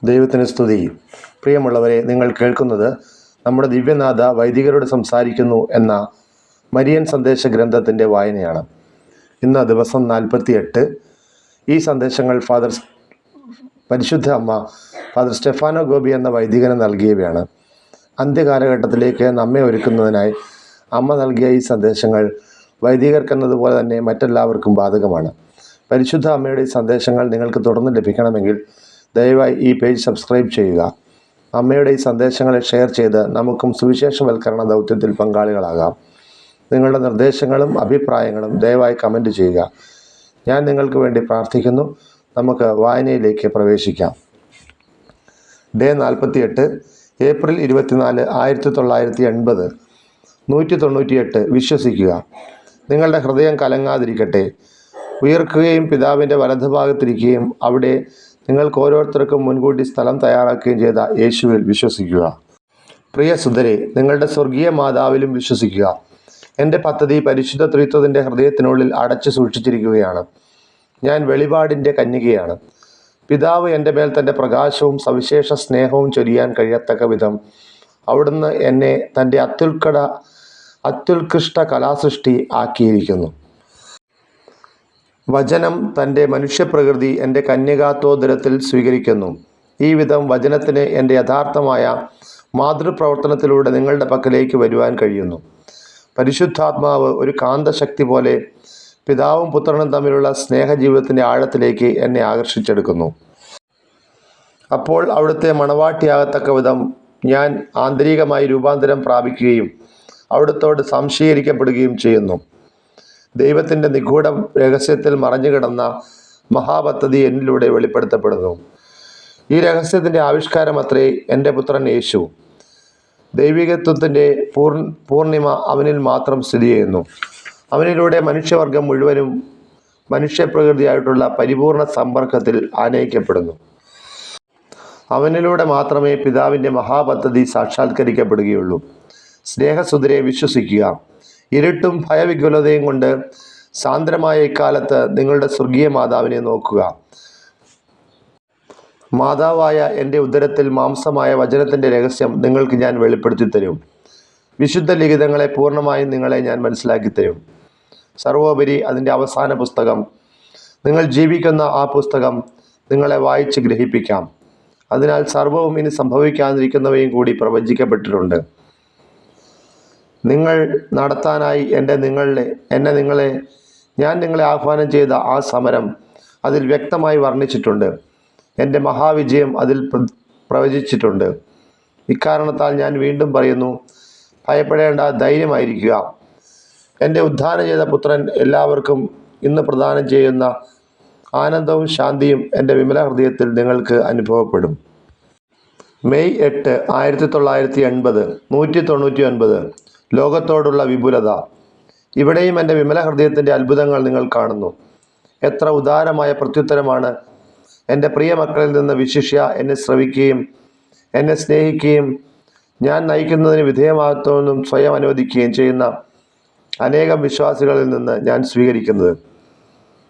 ദൈവത്തിന് സ്തുതി. പ്രിയമുള്ളവരെ, നിങ്ങൾ കേൾക്കുന്നത് നമ്മുടെ ദിവ്യനാഥ വൈദികരോട് സംസാരിക്കുന്നു എന്ന മരിയൻ സന്ദേശ ഗ്രന്ഥത്തിൻ്റെ വായനയാണ്. ഇന്ന് ദിവസം 48. ഈ സന്ദേശങ്ങൾ പരിശുദ്ധ അമ്മ ഫാദർ സ്റ്റെഫാനോ ഗോപി എന്ന വൈദികന് നൽകിയവയാണ്. അന്ത്യകാലഘട്ടത്തിലേക്ക് നമ്മെ ഒരുക്കുന്നതിനായി അമ്മ നൽകിയ ഈ സന്ദേശങ്ങൾ വൈദികർക്കെന്നതുപോലെ തന്നെ മറ്റെല്ലാവർക്കും ബാധകമാണ്. പരിശുദ്ധ അമ്മയുടെ ഈ സന്ദേശങ്ങൾ നിങ്ങൾക്ക് തുടർന്ന് ലഭിക്കണമെങ്കിൽ ദയവായി ഈ പേജ് സബ്സ്ക്രൈബ് ചെയ്യുക. അമ്മയുടെ ഈ സന്ദേശങ്ങളെ ഷെയർ ചെയ്ത് നമുക്കും സുവിശേഷവൽക്കരണ ദൗത്യത്തിൽ പങ്കാളികളാകാം. നിങ്ങളുടെ നിർദ്ദേശങ്ങളും അഭിപ്രായങ്ങളും ദയവായി കമൻറ്റ് ചെയ്യുക. ഞാൻ നിങ്ങൾക്ക് വേണ്ടി പ്രാർത്ഥിക്കുന്നു. നമുക്ക് വായനയിലേക്ക് പ്രവേശിക്കാം. Day 48, April 24, 1980. 198. വിശ്വസിക്കുക. നിങ്ങളുടെ ഹൃദയം കലങ്ങാതിരിക്കട്ടെ. ഉയർക്കുകയും പിതാവിൻ്റെ വലതുഭാഗത്തിരിക്കുകയും അവിടെ നിങ്ങൾക്ക് ഓരോരുത്തർക്കും മുൻകൂട്ടി സ്ഥലം തയ്യാറാക്കുകയും ചെയ്ത യേശുവിൽ വിശ്വസിക്കുക. പ്രിയ സുധരെ, നിങ്ങളുടെ സ്വർഗീയ മാതാവിലും വിശ്വസിക്കുക. എൻ്റെ പദ്ധതി പരിശുദ്ധ ത്രിത്വത്തിൻ്റെ ഹൃദയത്തിനുള്ളിൽ അടച്ചു സൂക്ഷിച്ചിരിക്കുകയാണ്. ഞാൻ വെളിപാടിൻ്റെ കന്യകയാണ്. പിതാവ് എൻ്റെ മേൽ തൻ്റെ പ്രകാശവും സവിശേഷ സ്നേഹവും ചൊരിയാൻ കഴിയത്തക്ക വിധം അവിടുന്ന് എന്നെ തൻ്റെ അത്യുത്കൃഷ്ട കലാസൃഷ്ടി ആക്കിയിരിക്കുന്നു. വചനം തൻ്റെ മനുഷ്യപ്രകൃതി എൻ്റെ കന്യകാത്വോദരത്തിൽ സ്വീകരിക്കുന്നു. ഈ വിധം വചനത്തിന് എൻ്റെ യഥാർത്ഥമായ മാതൃപ്രവർത്തനത്തിലൂടെ നിങ്ങളുടെ പക്കലേക്ക് വരുവാൻ കഴിയുന്നു. പരിശുദ്ധാത്മാവ് ഒരു കാന്തശക്തി പോലെ പിതാവും പുത്രനും തമ്മിലുള്ള സ്നേഹജീവിതത്തിൻ്റെ ആഴത്തിലേക്ക് എന്നെ ആകർഷിച്ചെടുക്കുന്നു. അപ്പോൾ അവിടുത്തെ മണവാട്ടിയാകത്തക്ക വിധം ഞാൻ ആന്തരികമായി രൂപാന്തരം പ്രാപിക്കുകയും അവിടുത്തോട് സംശീകരിക്കപ്പെടുകയും ചെയ്യുന്നു. ദൈവത്തിൻ്റെ നിഗൂഢ രഹസ്യത്തിൽ മറഞ്ഞുകിടന്ന മഹാപദ്ധതി എന്നിലൂടെ വെളിപ്പെടുത്തപ്പെടുന്നു. ഈ രഹസ്യത്തിൻ്റെ ആവിഷ്കാരമത്രേ എൻ്റെ പുത്രൻ യേശു. ദൈവികത്വത്തിൻ്റെ പൂർണിമ അവനിൽ മാത്രം സ്ഥിതി ചെയ്യുന്നു. അവനിലൂടെ മനുഷ്യവർഗം മുഴുവനും മനുഷ്യപ്രകൃതിയായിട്ടുള്ള പരിപൂർണ സമ്പർക്കത്തിൽ ആനയിക്കപ്പെടുന്നു. അവനിലൂടെ മാത്രമേ പിതാവിൻ്റെ മഹാപദ്ധതി സാക്ഷാത്കരിക്കപ്പെടുകയുള്ളൂ. സ്നേഹസുധരെ, വിശ്വസിക്കുക. ഇരുട്ടും ഭയവിഹ്വലതയും കൊണ്ട് സാന്ദ്രമായ ഇക്കാലത്ത് നിങ്ങളുടെ സ്വർഗീയ മാതാവിനെ നോക്കുക. മാതാവായ എൻ്റെ ഉദരത്തിൽ മാംസമായ വചനത്തിൻ്റെ രഹസ്യം നിങ്ങൾക്ക് ഞാൻ വെളിപ്പെടുത്തി തരും. വിശുദ്ധ ലിഖിതങ്ങളെ പൂർണ്ണമായും നിങ്ങളെ ഞാൻ മനസ്സിലാക്കി തരും. സർവോപരി അതിൻ്റെ അവസാന പുസ്തകം, നിങ്ങൾ ജീവിക്കുന്ന ആ പുസ്തകം നിങ്ങളെ വായിച്ച് ഗ്രഹിപ്പിക്കാം. അതിനാൽ സർവവും ഇനി സംഭവിക്കാതിരിക്കുന്നവയും കൂടി പ്രവചിക്കപ്പെട്ടിട്ടുണ്ട്. നിങ്ങൾ നടത്താനായി ഞാൻ നിങ്ങളെ ആഹ്വാനം ചെയ്ത ആ സമരം അതിൽ വ്യക്തമായി വർണ്ണിച്ചിട്ടുണ്ട്. എൻ്റെ മഹാവിജയം അതിൽ പ്രവചിച്ചിട്ടുണ്ട്. ഇക്കാരണത്താൽ ഞാൻ വീണ്ടും പറയുന്നു, ഭയപ്പെടേണ്ട, ധൈര്യമായിരിക്കുക. എൻ്റെ ഉദ്ധാനം ചെയ്ത പുത്രൻ എല്ലാവർക്കും ഇന്ന് പ്രദാനം ചെയ്യുന്ന ആനന്ദവും ശാന്തിയും എൻ്റെ വിമല ഹൃദയത്തിൽ നിങ്ങൾക്ക് അനുഭവപ്പെടും. മെയ് 8, 1980. 199. ലോകത്തോടുള്ള വിപുലത. ഇവിടെയും എൻ്റെ വിമല ഹൃദയത്തിൻ്റെ അത്ഭുതങ്ങൾ നിങ്ങൾ കാണുന്നു. എത്ര ഉദാരമായ പ്രത്യുത്തരമാണ് എൻ്റെ പ്രിയ മക്കളിൽ നിന്ന്, വിശിഷ്യ എന്നെ ശ്രവിക്കുകയും എന്നെ സ്നേഹിക്കുകയും ഞാൻ നയിക്കുന്നതിന് വിധേയമാകത്തോന്നും സ്വയം അനുവദിക്കുകയും ചെയ്യുന്ന അനേകം വിശ്വാസികളിൽ നിന്ന് ഞാൻ സ്വീകരിക്കുന്നത്.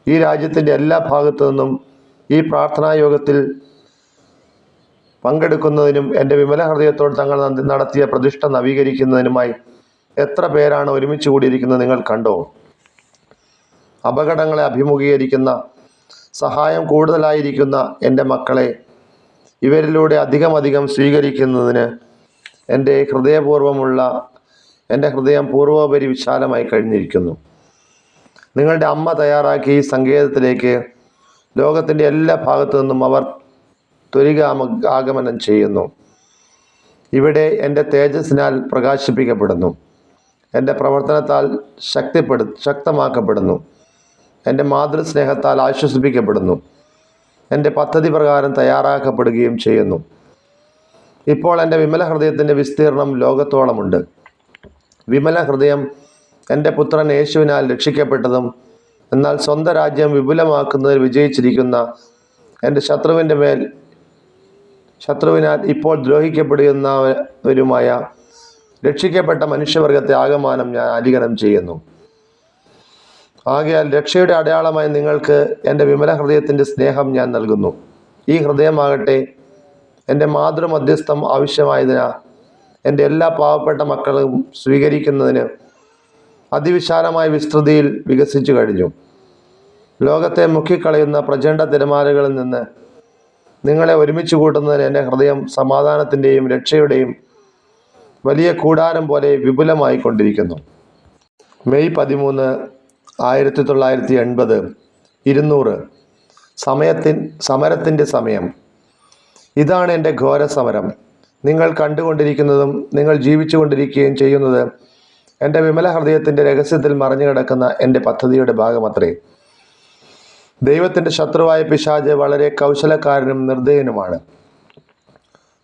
ഈ രാജ്യത്തിൻ്റെ എല്ലാ ഭാഗത്തു നിന്നും ഈ പ്രാർത്ഥനായോഗത്തിൽ പങ്കെടുക്കുന്നതിനും എൻ്റെ വിമല ഹൃദയത്തോട് തങ്ങൾ നടത്തിയ പ്രതിഷ്ഠ നവീകരിക്കുന്നതിനുമായി എത്ര പേരാണ് ഒരുമിച്ച് കൂടിയിരിക്കുന്നത് നിങ്ങൾ കണ്ടോ? അപകടങ്ങളെ അഭിമുഖീകരിക്കുന്ന, സഹായം കൂടുതലായിരിക്കുന്ന എൻ്റെ മക്കളെ ഇവരിലൂടെ അധികം സ്വീകരിക്കുന്നതിന് എൻ്റെ ഹൃദയം പൂർവോപരി വിശാലമായി കഴിഞ്ഞിരിക്കുന്നു. നിങ്ങളുടെ അമ്മ തയ്യാറാക്കി ഈ സങ്കേതത്തിലേക്ക് ലോകത്തിൻ്റെ എല്ലാ ഭാഗത്തു നിന്നും അവർ ആഗമനം ചെയ്യുന്നു. ഇവിടെ എൻ്റെ തേജസ്സിനാൽ പ്രകാശിപ്പിക്കപ്പെടുന്നു. എൻ്റെ പ്രവർത്തനത്താൽ ശക്തമാക്കപ്പെടുന്നു. എൻ്റെ മാതൃസ്നേഹത്താൽ ആശ്വസിപ്പിക്കപ്പെടുന്നു. എൻ്റെ പദ്ധതി പ്രകാരം തയ്യാറാക്കപ്പെടുകയും ചെയ്യുന്നു. ഇപ്പോൾ എൻ്റെ വിമല ഹൃദയത്തിൻ്റെ വിസ്തീർണം ലോകത്തോളമുണ്ട്. വിമല ഹൃദയം എൻ്റെ പുത്രൻ യേശുവിനാൽ രക്ഷിക്കപ്പെട്ടതും എന്നാൽ സ്വന്തം രാജ്യം വിപുലമാക്കുന്നതിൽ വിജയിച്ചിരിക്കുന്ന എൻ്റെ ശത്രുവിനാൽ ഇപ്പോൾ ദ്രോഹിക്കപ്പെടുന്നവരുമായ രക്ഷിക്കപ്പെട്ട മനുഷ്യവർഗത്തെ ആകമാനം ഞാൻ ആലിംഗനം ചെയ്യുന്നു. ആകയാൽ രക്ഷയുടെ അടയാളമായി നിങ്ങൾക്ക് എൻ്റെ വിമല ഹൃദയത്തിൻ്റെ സ്നേഹം ഞാൻ നൽകുന്നു. ഈ ഹൃദയമാകട്ടെ എൻ്റെ മാതൃമധ്യസ്ഥം ആവശ്യമായതിനാൽ എൻ്റെ എല്ലാ പാവപ്പെട്ട മക്കളും സ്വീകരിക്കുന്നതിന് അതിവിശാലമായ വിസ്തൃതിയിൽ വികസിച്ചു കഴിഞ്ഞു. ലോകത്തെ മുക്കിക്കളയുന്ന പ്രചണ്ഡ തിരമാലകളിൽ നിന്ന് നിങ്ങളെ ഒരുമിച്ച് കൂട്ടുന്നതിന് എൻ്റെ ഹൃദയം സമാധാനത്തിൻ്റെയും രക്ഷയുടെയും വലിയ കൂടാരം പോലെ വിപുലമായി കൊണ്ടിരിക്കുന്നു. മെയ് 13, 1980 200 സമരത്തിൻ്റെ സമയം. ഇതാണ് എൻ്റെ ഘോര സമരം. നിങ്ങൾ കണ്ടുകൊണ്ടിരിക്കുന്നതും നിങ്ങൾ ജീവിച്ചു കൊണ്ടിരിക്കുകയും ചെയ്യുന്നത് എൻ്റെ വിമല ഹൃദയത്തിൻ്റെ രഹസ്യത്തിൽ മറഞ്ഞു കിടക്കുന്ന എൻ്റെ പദ്ധതിയുടെ ഭാഗമത്രേ. ദൈവത്തിൻ്റെ ശത്രുവായ പിശാച് വളരെ കൗശലക്കാരനും നിർദ്ദയനുമാണ്.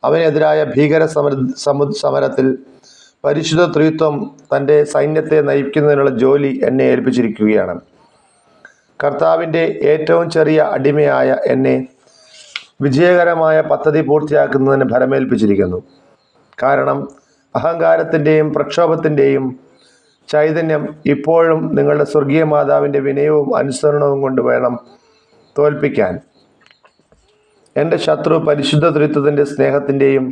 അവനെതിരായ ഭീകര സമരത്തിൽ പരിശുദ്ധ ത്രിത്വം തൻ്റെ സൈന്യത്തെ നയിക്കുന്നതിനുള്ള ജോലി എന്നെ ഏൽപ്പിച്ചിരിക്കുകയാണ്. കർത്താവിൻ്റെ ഏറ്റവും ചെറിയ അടിമയായ എന്നെ വിജയകരമായ പദ്ധതി പൂർത്തിയാക്കുന്നതിന് ഭരമേൽപ്പിച്ചിരിക്കുന്നു. കാരണം അഹങ്കാരത്തിൻ്റെയും പ്രക്ഷോഭത്തിൻ്റെയും ചൈതന്യം ഇപ്പോഴും നിങ്ങളുടെ സ്വർഗീയ മാതാവിൻ്റെ വിനയവും അനുസരണവും കൊണ്ട് വേണം തോൽപ്പിക്കാൻ. എൻ്റെ ശത്രു പരിശുദ്ധ ത്രിത്വത്തിൻ്റെ സ്നേഹത്തിൻ്റെയും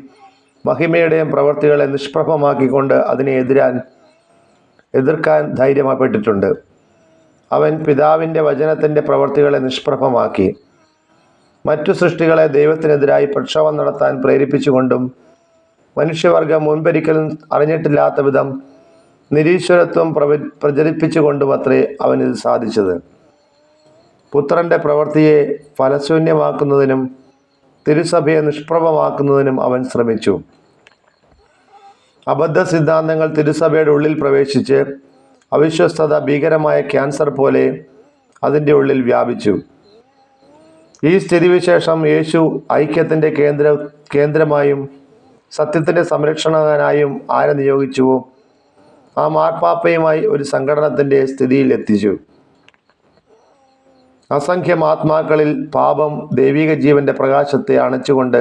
മഹിമയുടെയും പ്രവൃത്തികളെ നിഷ്പ്രഭമാക്കിക്കൊണ്ട് അതിനെ എതിർക്കാൻ ധൈര്യപ്പെട്ടിട്ടുണ്ട്. അവൻ പിതാവിൻ്റെ വചനത്തിൻ്റെ പ്രവൃത്തികളെ നിഷ്പ്രഭമാക്കി മറ്റു സൃഷ്ടികളെ ദൈവത്തിനെതിരായി പ്രക്ഷോഭം നടത്താൻ പ്രേരിപ്പിച്ചുകൊണ്ടും മനുഷ്യവർഗം മുൻപൊരിക്കലും അറിഞ്ഞിട്ടില്ലാത്ത വിധം നിരീശ്വരത്വം പ്രചരിപ്പിച്ചുകൊണ്ടും അത്രേ അവനിത് സാധിച്ചത്. പുത്രൻ്റെ പ്രവൃത്തിയെ ഫലശൂന്യമാക്കുന്നതിനും തിരുസഭയെ നിഷ്പ്രഭമാക്കുന്നതിനും അവൻ ശ്രമിച്ചു. അബദ്ധ സിദ്ധാന്തങ്ങൾ തിരുസഭയുടെ ഉള്ളിൽ പ്രവേശിച്ച് അവിശ്വസ്തത ഭീകരമായ ക്യാൻസർ പോലെ അതിൻ്റെ ഉള്ളിൽ വ്യാപിച്ചു. ഈ സ്ഥിതിവിശേഷം യേശു ഐക്യത്തിൻ്റെ കേന്ദ്രമായും സത്യത്തിൻ്റെ സംരക്ഷകനായും ആരെ നിയോഗിച്ചുവോ ആ മാർപ്പാപ്പയുമായി ഒരു സംഘടനത്തിൻ്റെ സ്ഥിതിയിൽ എത്തിച്ചു. അസംഖ്യം ആത്മാക്കളിൽ പാപം ദൈവിക ജീവൻ്റെ പ്രകാശത്തെ അണച്ചുകൊണ്ട്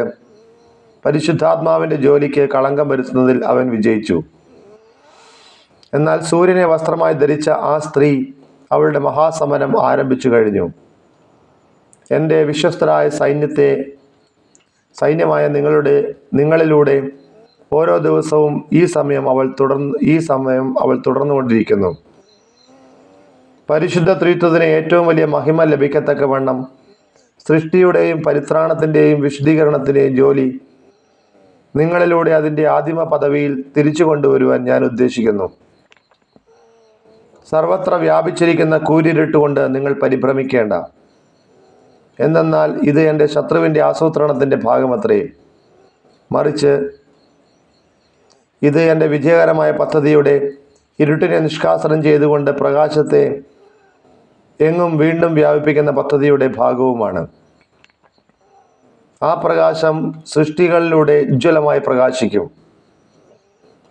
പരിശുദ്ധാത്മാവിൻ്റെ ജോലിക്ക് കളങ്കം വരുത്തുന്നതിൽ അവൻ വിജയിച്ചു. എന്നാൽ സൂര്യനെ വസ്ത്രമായി ധരിച്ച ആ സ്ത്രീ അവളുടെ മഹാസമരം ആരംഭിച്ചു കഴിഞ്ഞു. എൻ്റെ വിശ്വസ്തരായ സൈന്യമായ നിങ്ങളിലൂടെ ഓരോ ദിവസവും ഈ സമയം അവൾ തുടർന്നുകൊണ്ടിരിക്കുന്നു. പരിശുദ്ധ ത്രിത്വത്തിന് ഏറ്റവും വലിയ മഹിമ ലഭിക്കത്തക്കവണ്ണം സൃഷ്ടിയുടെയും പരിത്രാണത്തിൻ്റെയും വിശുദ്ധീകരണത്തിൻ്റെയും ജോലി നിങ്ങളിലൂടെ അതിൻ്റെ ആദിമ പദവിയിൽ തിരിച്ചു കൊണ്ടുവരുവാൻ ഞാൻ ഉദ്ദേശിക്കുന്നു. സർവത്ര വ്യാപിച്ചിരിക്കുന്ന കൂരിരുട്ടുകൊണ്ട് നിങ്ങൾ പരിഭ്രമിക്കേണ്ട. എന്തെന്നാൽ ഇത് എൻ്റെ ശത്രുവിൻ്റെ ആസൂത്രണത്തിൻ്റെ ഭാഗമത്രേ. മറിച്ച് ഇത് എൻ്റെ വിജയകരമായ പദ്ധതിയുടെ ഇരുട്ടിനെ നിഷ്കാസനം ചെയ്തുകൊണ്ട് പ്രകാശത്തെ എങ്ങും വീണ്ടും വ്യാപിപ്പിക്കുന്ന പദ്ധതിയുടെ ഭാഗവുമാണ്. ആ പ്രകാശം സൃഷ്ടികളിലൂടെ ഉജ്ജ്വലമായി പ്രകാശിക്കും.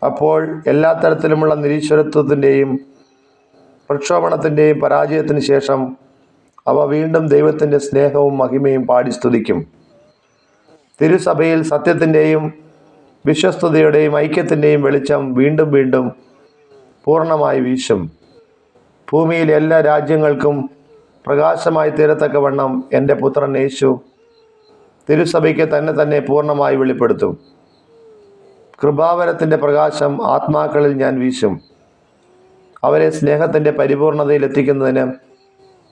അപ്പോൾ എല്ലാ തരത്തിലുമുള്ള നിരീശ്വരത്വത്തിൻ്റെയും പ്രക്ഷോഭണത്തിൻ്റെയും പരാജയത്തിന് ശേഷം അവ വീണ്ടും ദൈവത്തിൻ്റെ സ്നേഹവും മഹിമയും പാടി സ്തുതിക്കും. തിരുസഭയിൽ സത്യത്തിൻ്റെയും വിശ്വസ്തതയുടെയും ഐക്യത്തിൻ്റെയും വെളിച്ചം വീണ്ടും വീണ്ടും പൂർണ്ണമായി വീശും. ഭൂമിയിലെ എല്ലാ രാജ്യങ്ങൾക്കും പ്രകാശമായി തീരത്തക്കവണ്ണം എൻ്റെ പുത്രൻ യേശു തിരുസഭയ്ക്ക് തന്നെ പൂർണ്ണമായി വെളിപ്പെടുത്തും. കൃപാവരത്തിൻ്റെ പ്രകാശം ആത്മാക്കളിൽ ഞാൻ വീശും. അവരെ സ്നേഹത്തിൻ്റെ പരിപൂർണതയിൽ എത്തിക്കുന്നതിന്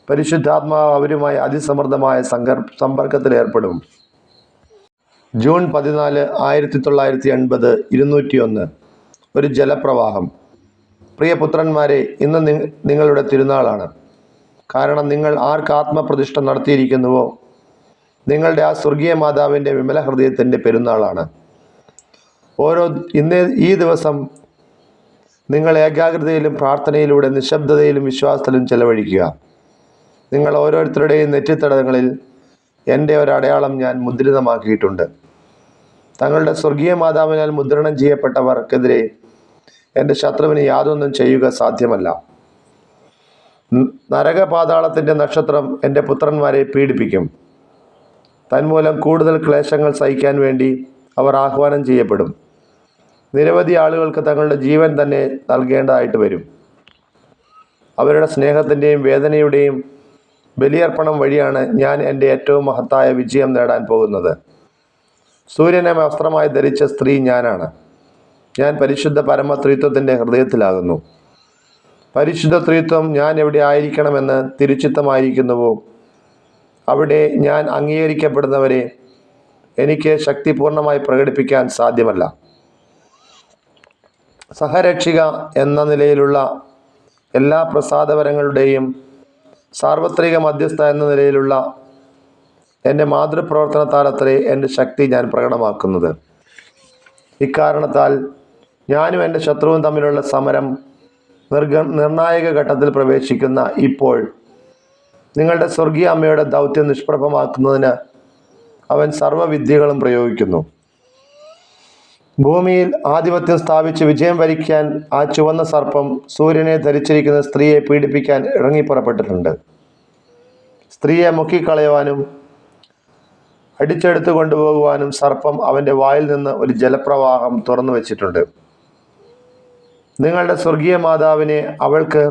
പരിശുദ്ധാത്മാവ് അവരുമായി അതിസമൃദ്ധമായ സമ്പർക്കത്തിൽ ഏർപ്പെടും. ജൂൺ 14, 1980 201 ഒരു ജലപ്രവാഹം. പ്രിയ പുത്രന്മാരെ, ഇന്ന് നിങ്ങളുടെ തിരുനാളാണ്. കാരണം നിങ്ങൾ ആർക്ക് ആത്മപ്രതിഷ്ഠ നടത്തിയിരിക്കുന്നുവോ നിങ്ങളുടെ ആ സ്വർഗീയ മാതാവിൻ്റെ വിമല ഹൃദയത്തിൻ്റെ പെരുന്നാളാണ്. ഈ ദിവസം നിങ്ങൾ ഏകാഗ്രതയിലും പ്രാർത്ഥനയിലൂടെ നിശബ്ദതയിലും വിശ്വാസത്തിലും ചെലവഴിക്കുക. നിങ്ങൾ ഓരോരുത്തരുടെയും നെറ്റിത്തടങ്ങളിൽ എൻ്റെ ഒരടയാളം ഞാൻ മുദ്രിതമാക്കിയിട്ടുണ്ട്. തങ്ങളുടെ സ്വർഗീയ മാതാവിനാൽ മുദ്രണം ചെയ്യപ്പെട്ടവർക്കെതിരെ എൻ്റെ ശത്രുവിന് യാതൊന്നും ചെയ്യുക സാധ്യമല്ല. നരകപാതാളത്തിൻ്റെ നക്ഷത്രം എൻ്റെ പുത്രന്മാരെ പീഡിപ്പിക്കും. തന്മൂലം കൂടുതൽ ക്ലേശങ്ങൾ സഹിക്കാൻ വേണ്ടി അവർ ആഹ്വാനം ചെയ്യപ്പെടും. നിരവധി ആളുകൾക്ക് തങ്ങളുടെ ജീവൻ തന്നെ നൽകേണ്ടതായിട്ട് വരും. അവരുടെ സ്നേഹത്തിൻ്റെയും വേദനയുടെയും ബലിയർപ്പണം വഴിയാണ് ഞാൻ എൻ്റെ ഏറ്റവും മഹത്തായ വിജയം നേടാൻ പോകുന്നത്. സൂര്യനെ വസ്ത്രമായി ധരിച്ച സ്ത്രീ ഞാനാണ്. ഞാൻ പരിശുദ്ധ പരമത്രിത്വത്തിൻ്റെ ഹൃദയത്തിലാകുന്നു. പരിശുദ്ധ ത്രിത്വം ഞാൻ എവിടെ ആയിരിക്കണമെന്ന് തിരുച്ചിത്തമായിരിക്കുന്നുവോ അവിടെ ഞാൻ അംഗീകരിക്കപ്പെടുന്നവരെ എനിക്ക് ശക്തിപൂർണമായി പ്രകടിപ്പിക്കാൻ സാധ്യമല്ല. സഹരക്ഷിക എന്ന നിലയിലുള്ള എല്ലാ പ്രസാദവരങ്ങളുടെയും സാർവത്രിക മധ്യസ്ഥ എന്ന നിലയിലുള്ള എൻ്റെ മാതൃപ്രവർത്തനത്താലത്രേ എൻ്റെ ശക്തി ഞാൻ പ്രകടമാക്കുന്നത്. ഇക്കാരണത്താൽ ഞാനും എൻ്റെ ശത്രുവും തമ്മിലുള്ള സമരം നിർണായക ഘട്ടത്തിൽ പ്രവേശിക്കുന്ന ഇപ്പോൾ നിങ്ങളുടെ സ്വർഗീയ അമ്മയുടെ ദൗത്യം നിഷ്പ്രഭമാക്കുന്നതിന് അവൻ സർവ്വവിദ്യകളും പ്രയോഗിക്കുന്നു. ഭൂമിയിൽ ആധിപത്യം സ്ഥാപിച്ച് വിജയം വരിക്കാൻ ആ ചുവന്ന സർപ്പം സൂര്യനെ ധരിച്ചിരിക്കുന്ന സ്ത്രീയെ പീഡിപ്പിക്കാൻ ഇറങ്ങിപ്പുറപ്പെട്ടിട്ടുണ്ട്. സ്ത്രീയെ മുക്കിക്കളയുവാനും അടിച്ചെടുത്തു കൊണ്ടുപോകുവാനും സർപ്പം അവൻ്റെ വായിൽ നിന്ന് ഒരു ജലപ്രവാഹം തുറന്നു വച്ചിട്ടുണ്ട്. നിങ്ങളുടെ സ്വർഗീയ മാതാവിനെ അവൾക്ക്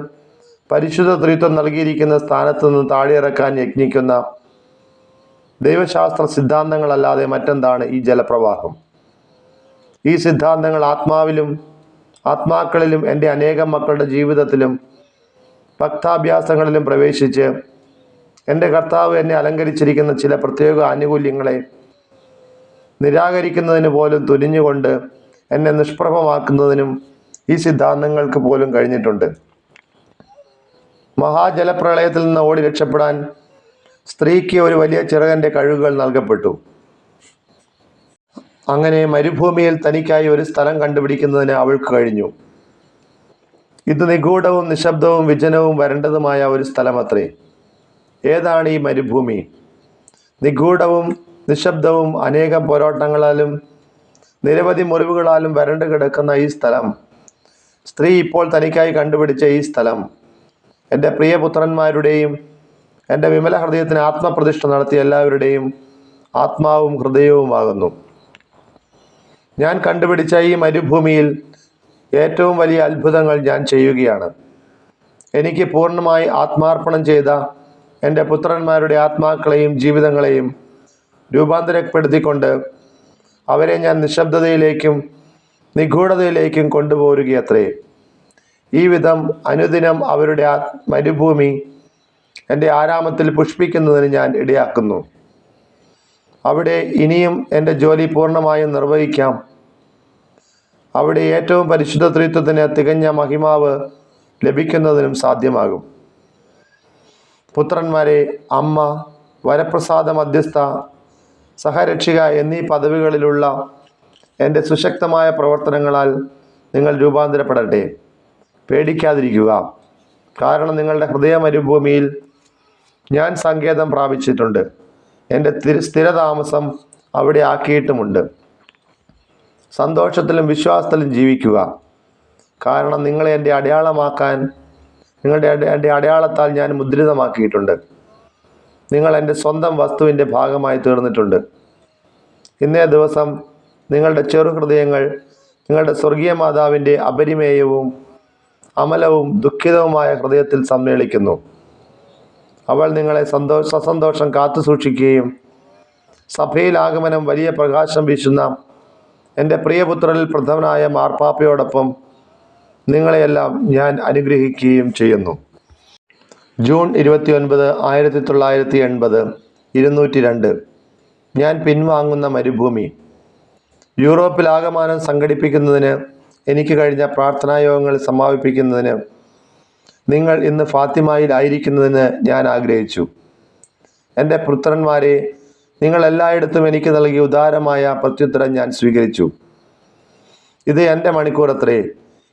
പരിശുദ്ധ ത്രിത്വം നൽകിയിരിക്കുന്ന സ്ഥാനത്ത് നിന്ന് താഴെയിറക്കാൻ യത്നിക്കുന്ന ദൈവശാസ്ത്ര സിദ്ധാന്തങ്ങളല്ലാതെ മറ്റെന്താണ് ഈ ജലപ്രവാഹം? ഈ സിദ്ധാന്തങ്ങൾ ആത്മാക്കളിലും എൻ്റെ അനേകം മക്കളുടെ ജീവിതത്തിലും ഭക്താഭ്യാസങ്ങളിലും പ്രവേശിച്ച് എൻ്റെ കർത്താവ് എന്നെ അലങ്കരിച്ചിരിക്കുന്ന ചില പ്രത്യേക ആനുകൂല്യങ്ങളെ നിരാകരിക്കുന്നതിന് പോലും തുനിഞ്ഞുകൊണ്ട് എന്നെ നിഷ്പ്രഭമാക്കുന്നതിനും ഈ സിദ്ധാന്തങ്ങൾക്ക് പോലും കഴിഞ്ഞിട്ടുണ്ട്. മഹാജലപ്രളയത്തിൽ നിന്ന് ഓടി രക്ഷപ്പെടാൻ സ്ത്രീക്ക് ഒരു വലിയ ചിറകൻ്റെ കഴിവുകൾ നൽകപ്പെട്ടു. അങ്ങനെ മരുഭൂമിയിൽ തനിക്കായി ഒരു സ്ഥലം കണ്ടുപിടിക്കുന്നതിന് അവൾക്ക് കഴിഞ്ഞു. ഇത് നിഗൂഢവും നിശബ്ദവും വിജനവും വരണ്ടതുമായ ഒരു സ്ഥലമത്രേ. ഏതാണ് ഈ മരുഭൂമി? നിഗൂഢവും നിശബ്ദവും അനേകം പോരാട്ടങ്ങളാലും നിരവധി മുറിവുകളാലും വരണ്ടു കിടക്കുന്ന ഈ സ്ഥലം, സ്ത്രീ ഇപ്പോൾ തനിക്കായി കണ്ടുപിടിച്ച ഈ സ്ഥലം, എൻ്റെ പ്രിയപുത്രന്മാരുടെയും എൻ്റെ വിമല ഹൃദയത്തിന് ആത്മപ്രതിഷ്ഠ നടത്തിയ എല്ലാവരുടെയും ആത്മാവും ഹൃദയവുമാകുന്നു. ഞാൻ കണ്ടുപിടിച്ച ഈ മരുഭൂമിയിൽ ഏറ്റവും വലിയ അത്ഭുതങ്ങൾ ഞാൻ ചെയ്യുകയാണ്. എനിക്ക് പൂർണ്ണമായി ആത്മാർപ്പണം ചെയ്ത എൻ്റെ പുത്രന്മാരുടെ ആത്മാക്കളെയും ജീവിതങ്ങളെയും രൂപാന്തരപ്പെടുത്തിക്കൊണ്ട് അവരെ ഞാൻ നിശബ്ദതയിലേക്കും നിഗൂഢതയിലേക്കും കൊണ്ടുപോരുകയത്രേ. ഈ വിധം അനുദിനം അവരുടെ മരുഭൂമി എൻ്റെ ആരാമത്തിൽ പുഷ്പിക്കുന്നതിന് ഞാൻ ഇടയാക്കുന്നു. അവിടെ ഇനിയും എൻ്റെ ജോലി പൂർണ്ണമായും നിർവഹിക്കാം. അവിടെ ഏറ്റവും പരിശുദ്ധ ത്രിത്വത്തിന് തികഞ്ഞ മഹിമാവ് ലഭിക്കുന്നതിനും സാധ്യമാകും. പുത്രന്മാരെ, അമ്മ, വരപ്രസാദ മധ്യസ്ഥ, സഹരക്ഷിക എന്നീ പദവികളിലുള്ള എൻ്റെ സുശക്തമായ പ്രവർത്തനങ്ങളാൽ നിങ്ങൾ രൂപാന്തരപ്പെടട്ടെ. പേടിക്കാതിരിക്കുക. കാരണം നിങ്ങളുടെ ഹൃദയ മരുഭൂമിയിൽ ഞാൻ സങ്കേതം പ്രാപിച്ചിട്ടുണ്ട്. എൻ്റെ സ്ഥിരതാമസം അവിടെ ആക്കിയിട്ടുമുണ്ട്. സന്തോഷത്തിലും വിശ്വാസത്തിലും ജീവിക്കുക. കാരണം നിങ്ങളെ എൻ്റെ അടയാളത്താൽ ഞാൻ മുദ്രിതമാക്കിയിട്ടുണ്ട്. നിങ്ങൾ എൻ്റെ സ്വന്തം വസ്തുവിൻ്റെ ഭാഗമായി തീർന്നിട്ടുണ്ട്. ഇന്നേ ദിവസം നിങ്ങളുടെ ചെറുഹൃദയങ്ങൾ നിങ്ങളുടെ സ്വർഗീയ മാതാവിൻ്റെ അപരിമേയവും അമലവും ദുഃഖിതവുമായ ഹൃദയത്തിൽ സമ്മേളിക്കുന്നു. അവൾ നിങ്ങളെ സസന്തോഷം കാത്തു സൂക്ഷിക്കുകയും സഭയിൽ ആഗമനം വലിയ പ്രകാശം വീശുന്ന എൻ്റെ പ്രിയപുത്രരിൽ പ്രഥമനായ മാർപ്പാപ്പയോടൊപ്പം നിങ്ങളെയെല്ലാം ഞാൻ അനുഗ്രഹിക്കുകയും ചെയ്യുന്നു. ജൂൺ 29, 1980, 202. ഞാൻ പിൻവാങ്ങുന്ന മരുഭൂമി. യൂറോപ്പിൽ ആകമാനം സംഘടിപ്പിക്കുന്നതിന് എനിക്ക് കഴിഞ്ഞ പ്രാർത്ഥനായോഗങ്ങൾ സമാപിപ്പിക്കുന്നതിന് നിങ്ങൾ ഇന്ന് ഫാത്തിമയിൽ ആയിരിക്കുന്നതിന് ഞാൻ ആഗ്രഹിച്ചു. എൻ്റെ പുത്രന്മാരെ, നിങ്ങൾ എല്ലായിടത്തും എനിക്ക് നൽകിയ ഉദാരമായ പ്രത്യുത്തരം ഞാൻ സ്വീകരിച്ചു. ഇത് എൻ്റെ മണിക്കൂറത്രേ.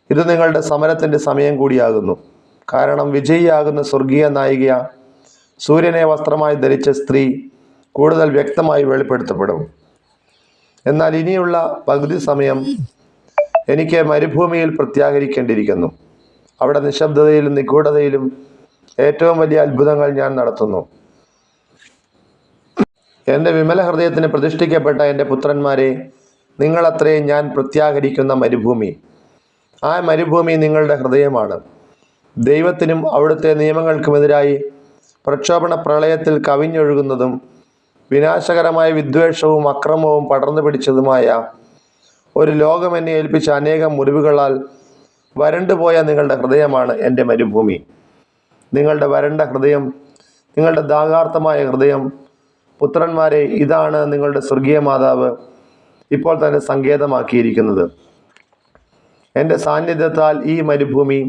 ഇത് നിങ്ങളുടെ സമരത്തിൻ്റെ സമയം കൂടിയാകുന്നു. കാരണം വിജയിയാകുന്ന സ്വർഗീയ നായിക സൂര്യനെ വസ്ത്രമായി ധരിച്ച സ്ത്രീ കൂടുതൽ വ്യക്തമായി വെളിപ്പെടുത്തപ്പെടും. എന്നാൽ ഇനിയുള്ള പകുതി സമയം എനിക്ക് മരുഭൂമിയിൽ പ്രത്യാഹരിക്കേണ്ടിയിരിക്കുന്നു. അവിടെ നിശബ്ദതയിലും നിഗൂഢതയിലും ഏറ്റവും വലിയ അത്ഭുതങ്ങൾ ഞാൻ നടത്തുന്നു. എൻ്റെ വിമല ഹൃദയത്തിന് പ്രതിഷ്ഠിക്കപ്പെട്ട എൻ്റെ പുത്രന്മാരെ, നിങ്ങളത്രയും ഞാൻ പ്രത്യാഹരിക്കുന്ന മരുഭൂമി. ആ മരുഭൂമി നിങ്ങളുടെ ഹൃദയമാണ്. ദൈവത്തിനും അവിടുത്തെ നിയമങ്ങൾക്കുമെതിരായി പ്രക്ഷോഭണ പ്രളയത്തിൽ കവിഞ്ഞൊഴുകുന്നതും വിനാശകരമായ വിദ്വേഷവും അക്രമവും പടർന്നു പിടിച്ചതുമായ ഒരു ലോകം എന്നെ ഏൽപ്പിച്ച അനേകം മുറിവുകളാൽ വരണ്ടുപോയ നിങ്ങളുടെ ഹൃദയമാണ് എൻ്റെ മരുഭൂമി. നിങ്ങളുടെ വരണ്ട ഹൃദയം, നിങ്ങളുടെ ദാഹാർത്തമായ ഹൃദയം, പുത്രന്മാരെ, ഇതാണ് നിങ്ങളുടെ സ്വർഗീയ മാതാവ് ഇപ്പോൾ തന്നെ സങ്കേതമാക്കിയിരിക്കുന്നത്. എൻ്റെ സാന്നിധ്യത്താൽ ഈ മരുഭൂമി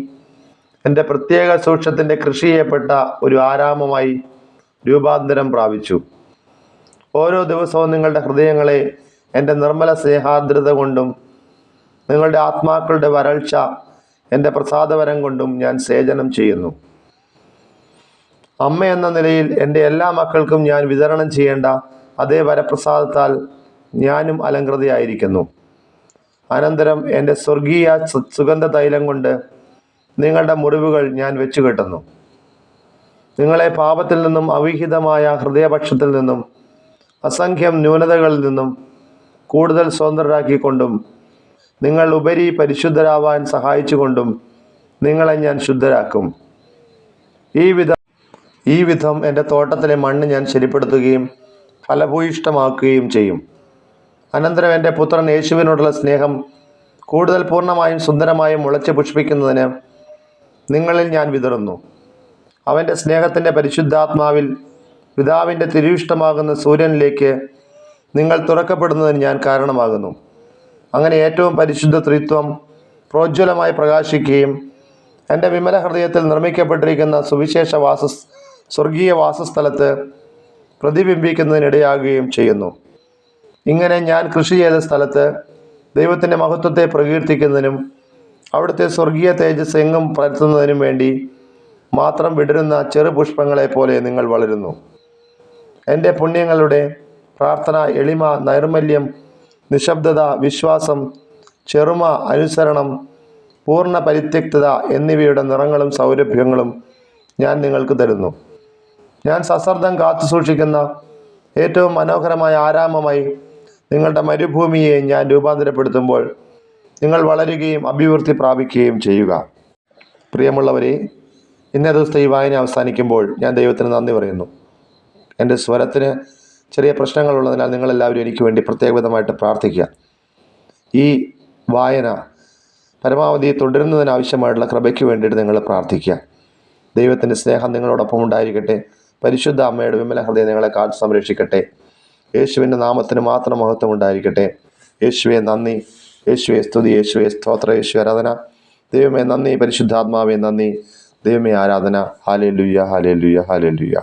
എൻ്റെ പ്രത്യേക സൂക്ഷ്യത്തിൻ്റെ കൃഷി ചെയ്യപ്പെട്ട ഒരു ആരാമമായി രൂപാന്തരം പ്രാപിച്ചു. ഓരോ ദിവസവും നിങ്ങളുടെ ഹൃദയങ്ങളെ എൻ്റെ നിർമ്മല സ്നേഹാർദ്രത കൊണ്ടും നിങ്ങളുടെ ആത്മാക്കളുടെ വരൾച്ച എൻ്റെ പ്രസാദവരം കൊണ്ടും ഞാൻ സേചനം ചെയ്യുന്നു. അമ്മ എന്ന നിലയിൽ എൻ്റെ എല്ലാ മക്കൾക്കും ഞാൻ വിതരണം ചെയ്യേണ്ട അതേ വരപ്രസാദത്താൽ ഞാനും അലങ്കൃതയായിരിക്കുന്നു. അനന്തരം എൻ്റെ സ്വർഗീയ സുഗന്ധ തൈലം കൊണ്ട് നിങ്ങളുടെ മുറിവുകൾ ഞാൻ വെച്ചുകെട്ടുന്നു. നിങ്ങളെ പാപത്തിൽ നിന്നും, അവിഹിതമായ ഹൃദയപക്ഷത്തിൽ നിന്നും, അസംഖ്യം ന്യൂനതകളിൽ നിന്നും കൂടുതൽ സ്വതന്ത്രരാക്കിക്കൊണ്ടും നിങ്ങൾ ഉപരി പരിശുദ്ധരാവാൻ സഹായിച്ചുകൊണ്ടും നിങ്ങളെ ഞാൻ ശുദ്ധരാക്കും. ഈ വിധം എൻ്റെ തോട്ടത്തിലെ മണ്ണ് ഞാൻ ശരിപ്പെടുത്തുകയും ഫലഭൂയിഷ്ടമാക്കുകയും ചെയ്യും. അനന്തരം എൻ്റെ പുത്രൻ യേശുവിനോടുള്ള സ്നേഹം കൂടുതൽ പൂർണ്ണമായും സുന്ദരമായും മുളച്ച് പുഷ്പിക്കുന്നതിന് നിങ്ങളിൽ ഞാൻ വിതറുന്നു. അവൻ്റെ സ്നേഹത്തിൻ്റെ പരിശുദ്ധാത്മാവിൽ പിതാവിൻ്റെ തിരുവിഷ്ടമാകുന്ന സൂര്യനിലേക്ക് നിങ്ങൾ തുറക്കപ്പെടുന്നതിന് ഞാൻ കാരണമാകുന്നു. അങ്ങനെ ഏറ്റവും പരിശുദ്ധ ത്രിത്വം പ്രോജ്വലമായി പ്രകാശിക്കുകയും എൻ്റെ വിമല ഹൃദയത്തിൽ നിർമ്മിക്കപ്പെട്ടിരിക്കുന്ന സുവിശേഷ സ്വർഗീയ വാസസ്ഥലത്ത് പ്രതിബിംബിക്കുന്നതിനിടയാകുകയും ചെയ്യുന്നു. ഇങ്ങനെ ഞാൻ കൃഷി ചെയ്ത സ്ഥലത്ത് ദൈവത്തിൻ്റെ മഹത്വത്തെ പ്രകീർത്തിക്കുന്നതിനും അവിടുത്തെ സ്വർഗീയ തേജസ് എങ്ങും പരത്തുന്നതിനും വേണ്ടി മാത്രം വിടരുന്ന ചെറുപുഷ്പങ്ങളെ പോലെ നിങ്ങൾ വളരുന്നു. എൻ്റെ പുണ്യങ്ങളുടെ പ്രാർത്ഥന, എളിമ, നൈർമല്യം, നിശബ്ദത, വിശ്വാസം, ചെറുമ, അനുസരണം, പൂർണ്ണ പരിത്യക്തത എന്നിവയുടെ നിറങ്ങളും സൗരഭ്യങ്ങളും ഞാൻ നിങ്ങൾക്ക് തരുന്നു. ഞാൻ സശ്രദ്ധം കാത്തു സൂക്ഷിക്കുന്ന ഏറ്റവും മനോഹരമായ ആരാമമായി നിങ്ങളുടെ മരുഭൂമിയെ ഞാൻ രൂപാന്തരപ്പെടുത്തുമ്പോൾ നിങ്ങൾ വളരുകയും അഭിവൃദ്ധി പ്രാപിക്കുകയും ചെയ്യുക. പ്രിയമുള്ളവരെ, ഇന്നേ ദിവസത്തെ ഈ വായന അവസാനിക്കുമ്പോൾ ഞാൻ ദൈവത്തിന് നന്ദി പറയുന്നു. എൻ്റെ സ്വരത്തിന് ചെറിയ പ്രശ്നങ്ങളുള്ളതിനാൽ നിങ്ങളെല്ലാവരും എനിക്ക് വേണ്ടി പ്രത്യേകമായിട്ട് പ്രാർത്ഥിക്കുക. ഈ വായന പരമാവധി തുടരുന്നതിനാവശ്യമായിട്ടുള്ള കൃപയ്ക്ക് വേണ്ടിയിട്ട് നിങ്ങൾ പ്രാർത്ഥിക്കുക. ദൈവത്തിൻ്റെ സ്നേഹം നിങ്ങളോടൊപ്പം ഉണ്ടായിരിക്കട്ടെ. പരിശുദ്ധ അമ്മയുടെ വിമല ഹൃദയം നിങ്ങളെ കാത്തു സംരക്ഷിക്കട്ടെ. യേശുവിൻ്റെ നാമത്തിന് മാത്രം മഹത്വം ഉണ്ടായിരിക്കട്ടെ. യേശുവെ നന്ദി, യേശുവെ സ്തുതി, യേശുവെ സ്തോത്ര, യേശു ആരാധന. ദൈവമേ നന്ദി, പരിശുദ്ധാത്മാവേ നന്ദി, ദൈവമേ ആരാധന. Hallelujah, hallelujah, hallelujah.